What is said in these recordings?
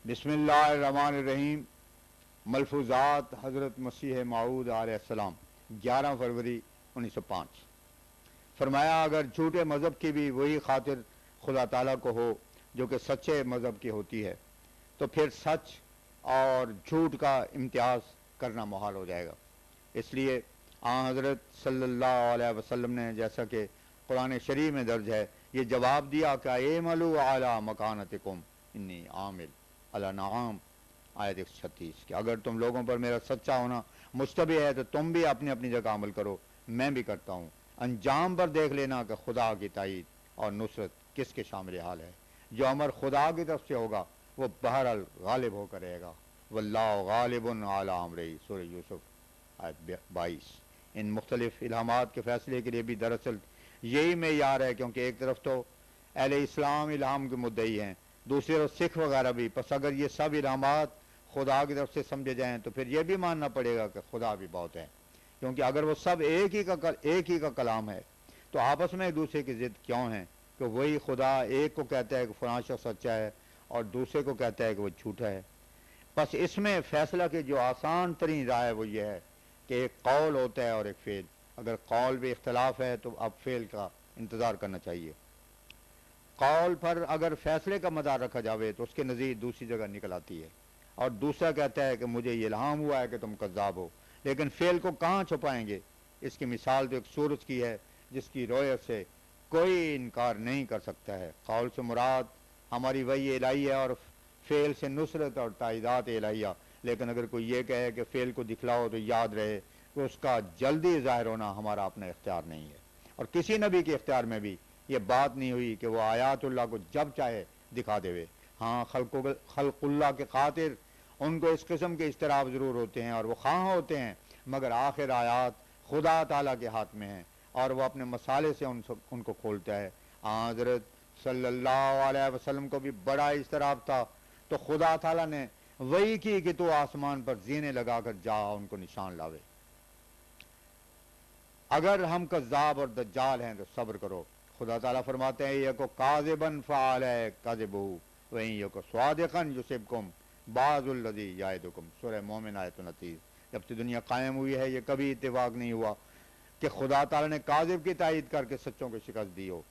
بسم اللہ الرحمن الرحیم۔ ملفوظات حضرت مسیح موعود علیہ السلام 11 فروری 1905۔ فرمایا اگر جھوٹے مذہب کی بھی وہی خاطر خدا تعالیٰ کو ہو جو کہ سچے مذہب کی ہوتی ہے تو پھر سچ اور جھوٹ کا امتیاز کرنا محال ہو جائے گا۔ اس لیے آن حضرت صلی اللہ علیہ وسلم نے جیسا کہ قرآن شریف میں درج ہے یہ جواب دیا کہ اعملوا علی مکانتکم انی عامل الانعام آیت 136 کہ اگر تم لوگوں پر میرا سچا ہونا مشتبہ ہے تو تم بھی اپنی اپنی جگہ عمل کرو، میں بھی کرتا ہوں، انجام پر دیکھ لینا کہ خدا کی تائید اور نصرت کس کے شامل حال ہے۔ جو امر خدا کی طرف سے ہوگا وہ بہرحال غالب ہو کر رہے گا، واللہ غالب علی امرہ، سورہ یوسف آیت 22۔ ان مختلف الہامات کے فیصلے کے لیے بھی دراصل یہی معیار ہے، کیونکہ ایک طرف تو اہل اسلام الہام کے مدعی ہیں، دوسری طرف سکھ وغیرہ بھی۔ پس اگر یہ سب الہامات خدا کی طرف سے سمجھے جائیں تو پھر یہ بھی ماننا پڑے گا کہ خدا بھی بہت ہے، کیونکہ اگر وہ سب ایک ہی کا کلام ہے تو آپس میں ایک دوسرے کی ضد کیوں ہیں کہ وہی خدا ایک کو کہتا ہے کہ فلاں شخص سچا ہے اور دوسرے کو کہتا ہے کہ وہ جھوٹا ہے۔ بس اس میں فیصلہ کی جو آسان ترین رائے وہ یہ ہے کہ ایک قول ہوتا ہے اور ایک فعل۔ اگر قول بھی اختلاف ہے تو اب فعل کا انتظار کرنا چاہیے۔ قول پر اگر فیصلے کا مدار رکھا جاوے تو اس کے نظیر دوسری جگہ نکل آتی ہے، اور دوسرا کہتا ہے کہ مجھے یہ الہام ہوا ہے کہ تم کذاب ہو، لیکن فعل کو کہاں چھپائیں گے؟ اس کی مثال تو ایک سورج کی ہے جس کی رویت سے کوئی انکار نہیں کر سکتا ہے۔ قول سے مراد ہماری وحی الہی ہے اور فعل سے نصرت اور تائیدات الہیہ، لیکن اگر کوئی یہ کہے کہ فعل کو دکھلاؤ تو یاد رہے کہ اس کا جلدی ظاہر ہونا ہمارا اپنا اختیار نہیں ہے، اور کسی نبی کے اختیار میں بھی یہ بات نہیں ہوئی کہ وہ آیات اللہ کو جب چاہے دکھا دے۔ ہاں خلق اللہ کے خاطر ان کو اس قسم کے اضطراب ضرور ہوتے ہیں اور وہ خواہاں ہوتے ہیں، مگر آخر آیات خدا تعالیٰ کے ہاتھ میں ہیں اور وہ اپنے مسالے سے ان کو کھولتا ہے۔ حضرت صلی اللہ علیہ وسلم کو بھی بڑا اضطراب تھا تو خدا تعالیٰ نے وہی کی کہ تو آسمان پر زینے لگا کر جا ان کو نشان لاوے۔ اگر ہم کذاب اور دجال ہیں تو صبر کرو۔ خدا تعالیٰ فرماتے ہیں یکو کاذبن فعلی کذبہ وإن یکو صادقا یصبکم بعض الذی یعدکم، سورہ مومن آیت 29۔ جب سے دنیا قائم ہوئی ہے یہ کبھی اتفاق نہیں ہوا کہ خدا تعالیٰ نے کاذب کی تائید کر کے سچوں کو شکست دی ہو۔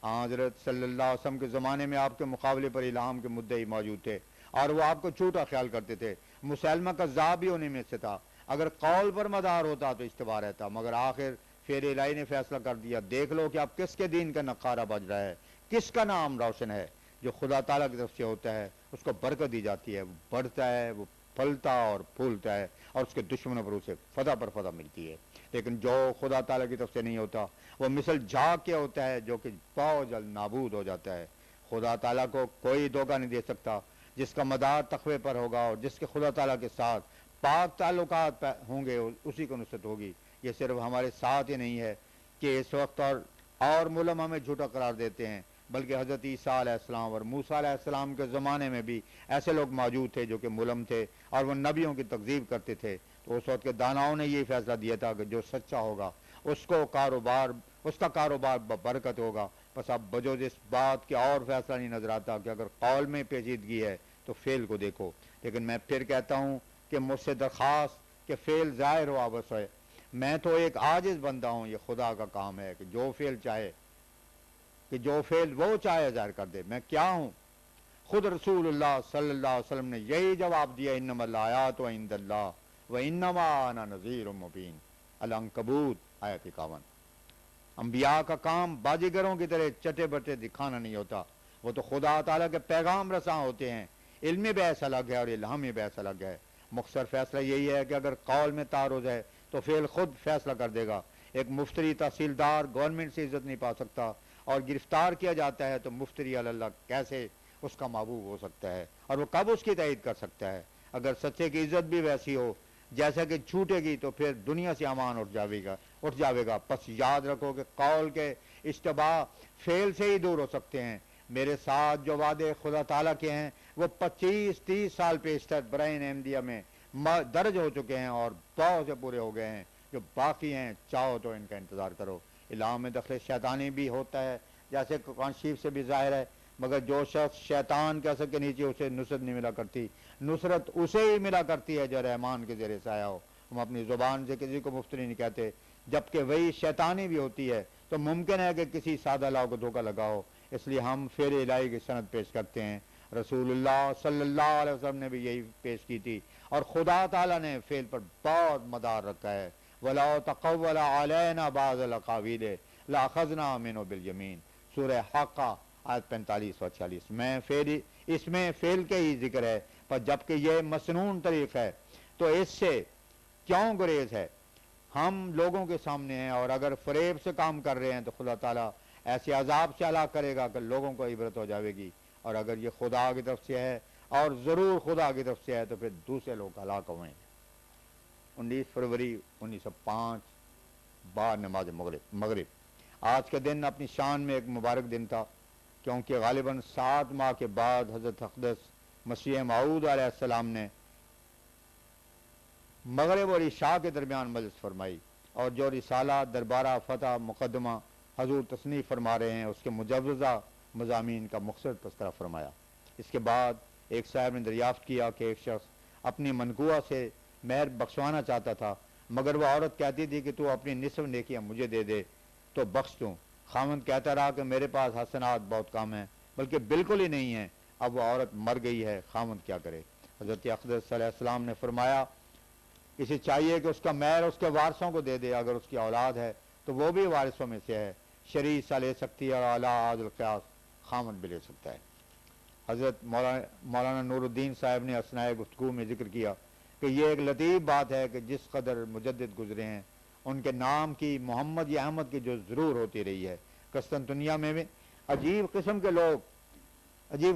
حضرت صلی اللہ علیہ وسلم کے زمانے میں آپ کے مقابلے پر الہام کے مدعی موجود تھے اور وہ آپ کو جھوٹا خیال کرتے تھے۔ مسلمہ کذاب بھی انہیں میں سے تھا۔ اگر قول پر مدار ہوتا تو اشتباہ رہتا، مگر آخر پھر الہی نے فیصلہ کر دیا۔ دیکھ لو کہ اب کس کے دین کا نقارہ بج رہا ہے، کس کا نام روشن ہے۔ جو خدا تعالیٰ کی طرف سے ہوتا ہے اس کو برکت دی جاتی ہے، وہ بڑھتا ہے، وہ پھلتا اور پھولتا ہے، اور اس کے دشمنوں پر اسے فتح پر فتح ملتی ہے۔ لیکن جو خدا تعالیٰ کی طرف سے نہیں ہوتا وہ مثل جھاگ کے ہوتا ہے جو کہ بہت جلد نابود ہو جاتا ہے۔ خدا تعالیٰ کو کوئی دھوکہ نہیں دے سکتا۔ جس کا مدار تقوی پر ہوگا اور جس کے خدا تعالیٰ کے ساتھ پاک تعلقات ہوں گے اسی کو نصرت ہوگی۔ یہ صرف ہمارے ساتھ ہی نہیں ہے کہ اس وقت اور ملم ہمیں جھوٹا قرار دیتے ہیں، بلکہ حضرت عیسیٰ علیہ السلام اور موسیٰ علیہ السلام کے زمانے میں بھی ایسے لوگ موجود تھے جو کہ ملم تھے اور وہ نبیوں کی تکذیب کرتے تھے۔ تو اس وقت کے داناؤں نے یہ فیصلہ دیا تھا کہ جو سچا ہوگا اس کا کاروبار برکت ہوگا۔ بس اب بجوز اس بات کے اور فیصلہ نہیں نظر آتا کہ اگر قول میں پیچیدگی ہے تو فعل کو دیکھو۔ لیکن میں پھر کہتا ہوں کہ مجھ سے درخواست کہ فعل ظاہر ہو آبس ہے۔ میں تو ایک عاجز بندہ ہوں، یہ خدا کا کام ہے کہ جو فعل وہ چاہے ظاہر کر دے۔ میں کیا ہوں؟ خود رسول اللہ صلی اللہ علیہ وسلم نے یہی جواب دیا، انما الآیات عند اللہ وانما انا نذیر مبین، العنکبوت آیت 51۔ انبیاء کا کام بازیگروں کی طرح چٹے بٹے دکھانا نہیں ہوتا، وہ تو خدا تعالیٰ کے پیغام رساں ہوتے ہیں۔ علمی بحث الگ ہے اور الہامی بحث الگ ہے۔ مختصر فیصلہ یہی ہے کہ اگر قول میں تعارض ہے تو فعل خود فیصلہ کر دے گا۔ ایک مفتری تحصیلدار گورنمنٹ سے عزت نہیں پا سکتا اور گرفتار کیا جاتا ہے تو مفتری اللہ کیسے اس کا محبوب ہو سکتا ہے، اور وہ کب اس کی تائید کر سکتا ہے؟ اگر سچے کی عزت بھی ویسی ہو جیسا کہ جھوٹے کی تو پھر دنیا سے امان اٹھ جاوے گا۔ پس یاد رکھو کہ قول کے اشتباہ فعل سے ہی دور ہو سکتے ہیں۔ میرے ساتھ جو وعدے خدا تعالیٰ کے ہیں وہ 25-30 سال پیشتر برائن احمدیہ میں درج ہو چکے ہیں اور بہت سے پورے ہو گئے ہیں۔ جو باقی ہیں چاہو تو ان کا انتظار کرو۔ الہام میں دخل شیطانی بھی ہوتا ہے، جیسے قرآن شریف سے بھی ظاہر ہے۔ مگر جو شخص شیطان کے اثر کے نیچے اسے نصرت نہیں ملا کرتی، نصرت اسے ہی ملا کرتی ہے جو رحمان کے زیر سایہ ہو۔ ہم اپنی زبان سے کسی کو مفتری نہیں کہتے، جبکہ وہی شیطانی بھی ہوتی ہے، تو ممکن ہے کہ کسی سادہ لاؤ کو دھوکہ لگاؤ، اس لیے ہم فعل الہی کی سند پیش کرتے ہیں۔ رسول اللہ صلی اللہ علیہ وسلم نے بھی یہی پیش کی تھی، اور خدا تعالیٰ نے فعل پر بہت مدار رکھا ہے۔ وَلَوْ تَقَوَّلَ عَلَيْنَا بَعْضَ الْأَقَاوِيلِ لَأَخَذْنَا مِنْهُ بِالْيَمِينِ، سورہ حاقہ آیت 45 اور 46 میں اس میں فعل کے ہی ذکر ہے، پر جبکہ یہ مسنون طریق ہے تو اس سے کیوں گریز ہے؟ ہم لوگوں کے سامنے ہیں، اور اگر فریب سے کام کر رہے ہیں تو خدا تعالیٰ ایسے عذاب سے ہلاک کرے گا کہ لوگوں کو عبرت ہو جائے گی، اور اگر یہ خدا کی طرف سے ہے، اور ضرور خدا کی طرف سے ہے، تو پھر دوسرے لوگ ہلاک ہوئے ہیں۔ 19 فروری 1905 بعد نماز مغرب۔ آج کا دن اپنی شان میں ایک مبارک دن تھا، کیونکہ غالباً 7 ماہ کے بعد حضرت اقدس مسیح موعود علیہ السلام نے مغرب اور عشاء کے درمیان مجلس فرمائی، اور جو رسالہ دربارہ فتح مقدمہ حضور تصنیف فرما رہے ہیں اس کے مجوزہ مضامین کا مختصر تذکرہ فرمایا۔ اس کے بعد ایک صاحب نے دریافت کیا کہ ایک شخص اپنی منقوہ سے مہر بخشوانا چاہتا تھا، مگر وہ عورت کہتی تھی کہ تو اپنی نصف نیکیاں مجھے دے دے تو بخش دوں۔ خاوند کہتا رہا کہ میرے پاس حسنات بہت کم ہیں، بلکہ بالکل ہی نہیں ہیں۔ اب وہ عورت مر گئی ہے، خاوند کیا کرے؟ حضرت اقدس صلی اللہ علیہ وسلم نے فرمایا اسے چاہیے کہ اس کا مہر اس کے وارثوں کو دے دے، اگر اس کی اولاد ہے تو وہ بھی وارثوں میں سے ہے، شرعی حصہ لے سکتی ہے، اور اعلیٰ عادل القیاس خاوند بھی لے سکتا ہے۔ حضرت مولانا نور الدین صاحب نے اثناء گفتگو میں ذکر کیا کہ یہ ایک لطیف بات ہے کہ جس قدر مجدد گزرے ہیں ان کے نام کی محمد یا احمد کی جو ضرور ہوتی رہی ہے۔ قسطنطنیہ میں بھی عجیب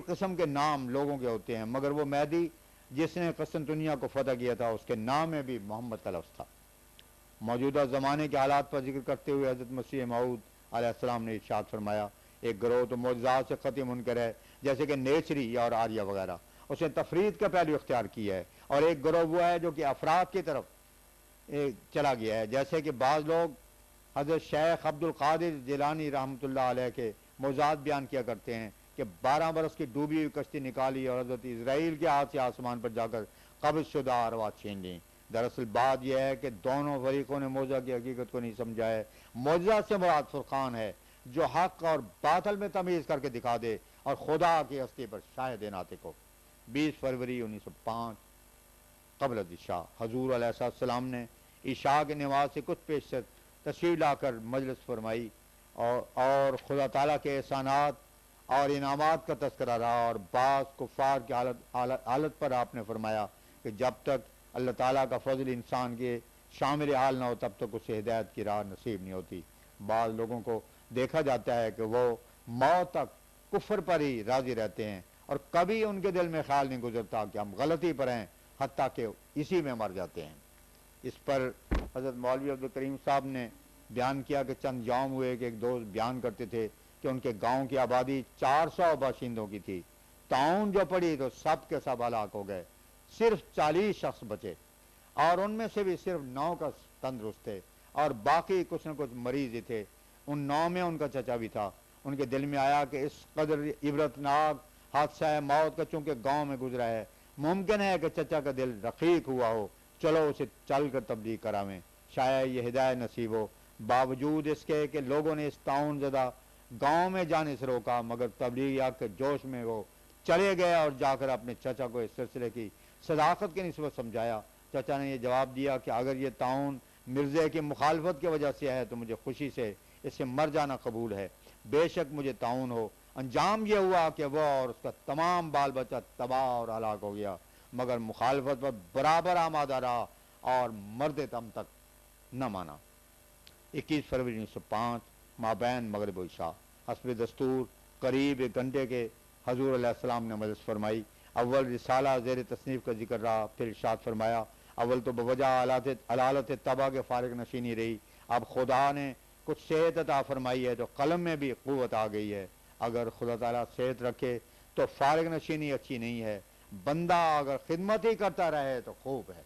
قسم کے نام لوگوں کے ہوتے ہیں، مگر وہ مہدی جس نے قسطنطنیہ کو فتح کیا تھا اس کے نام میں بھی محمد کا لفظ تھا۔ موجودہ زمانے کے حالات پر ذکر کرتے ہوئے حضرت مسیح موعود علیہ السلام نے ارشاد فرمایا ایک گروہ تو معجزات سے قطعی منکر ہے، جیسے کہ نیچری اور آریہ وغیرہ، اس نے تفرید کا پہلو اختیار کیا ہے، اور ایک گروہ وہ ہے جو کہ افراد کی طرف چلا گیا ہے، جیسے کہ بعض لوگ حضرت شیخ عبد القادر جیلانی رحمۃ اللہ علیہ کے معجزات بیان کیا کرتے ہیں کہ 12 برس کی ڈوبی ہوئی کشتی نکالی اور حضرت اسرائیل کے ہاتھ سے آسمان پر جا کر قبض شدہ ارواح چھین لیں۔ دراصل بات یہ ہے کہ دونوں فریقوں نے معجزہ کی حقیقت کو نہیں سمجھا ہے۔ معجزہ سے مراد فرقان ہے جو حق اور باطل میں تمیز کر کے دکھا دے اور خدا کی ہستی پر شاہد ناطق ہو۔ 20 فروری 1905 قبل عشاء حضور علیہ السلام نے عشاء کی نماز سے کچھ پیش تشریف لا کر مجلس فرمائی، اور خدا تعالیٰ کے احسانات اور انعامات کا تذکرہ رہا، اور بعض کفار کی حالت پر آپ نے فرمایا کہ جب تک اللہ تعالیٰ کا فضل انسان کے شامل حال نہ ہو تب تک اسے ہدایت کی راہ نصیب نہیں ہوتی۔ بعض لوگوں کو دیکھا جاتا ہے کہ وہ موت تک کفر پر ہی راضی رہتے ہیں، اور کبھی ان کے دل میں خیال نہیں گزرتا کہ ہم غلطی پر ہیں، حتیٰ کہ اسی میں مر جاتے ہیں۔ اس پر حضرت مولوی عبدالکریم صاحب نے بیان کیا کہ چند یوم ہوئے کہ ایک دوست بیان کرتے تھے کہ ان کے گاؤں کی آبادی 400 باشندوں کی تھی، طاعون جو پڑی تو سب کے سب ہلاک ہو گئے، صرف 40 شخص بچے، اور ان میں سے بھی صرف 9 کا تندرست تھے، اور باقی کچھ نہ کچھ مریض ہی تھے۔ ان 9 میں ان کا چچا بھی تھا۔ ان کے دل میں آیا کہ اس قدر عبرتناک حادثہ موت کا چونکہ گاؤں میں گزرا ہے، ممکن ہے کہ چچا کا دل رقیق ہوا ہو، چلو اسے چل کر تبلیغ کراویں، شاید یہ ہدایت نصیب ہو۔ باوجود اس کے کہ لوگوں نے اس طاعون زدہ گاؤں میں جانے سے روکا، مگر تبلیغ کے جوش میں وہ چلے گئے اور جا کر اپنے چچا کو اس سلسلے کی صداقت کی نسبت سمجھایا۔ چچا نے یہ جواب دیا کہ اگر یہ طاعون مرزے کی مخالفت کی وجہ سے ہے تو مجھے خوشی سے اس سے مر جانا قبول ہے، بے شک مجھے طاعون ہو۔ انجام یہ ہوا کہ وہ اور اس کا تمام بال بچہ تباہ اور ہلاک ہو گیا، مگر مخالفت پر برابر آمادہ رہا اور مرد دم تک نہ مانا۔ 21 فروری 1905 مابین مغرب و عشاء حسب دستور قریب 1 گھنٹے کے حضور علیہ السلام نے مجلس فرمائی۔ اول رسالہ زیر تصنیف کا ذکر رہا، پھر ارشاد فرمایا اول تو بوجہ علالت تباہ کے فارغ نشینی رہی، اب خدا نے کچھ صحت عطا فرمائی ہے تو قلم میں بھی قوت آ گئی ہے۔ اگر خدا تعالیٰ صحت رکھے تو فارغ نشینی اچھی نہیں ہے، بندہ اگر خدمت ہی کرتا رہے تو خوب ہے۔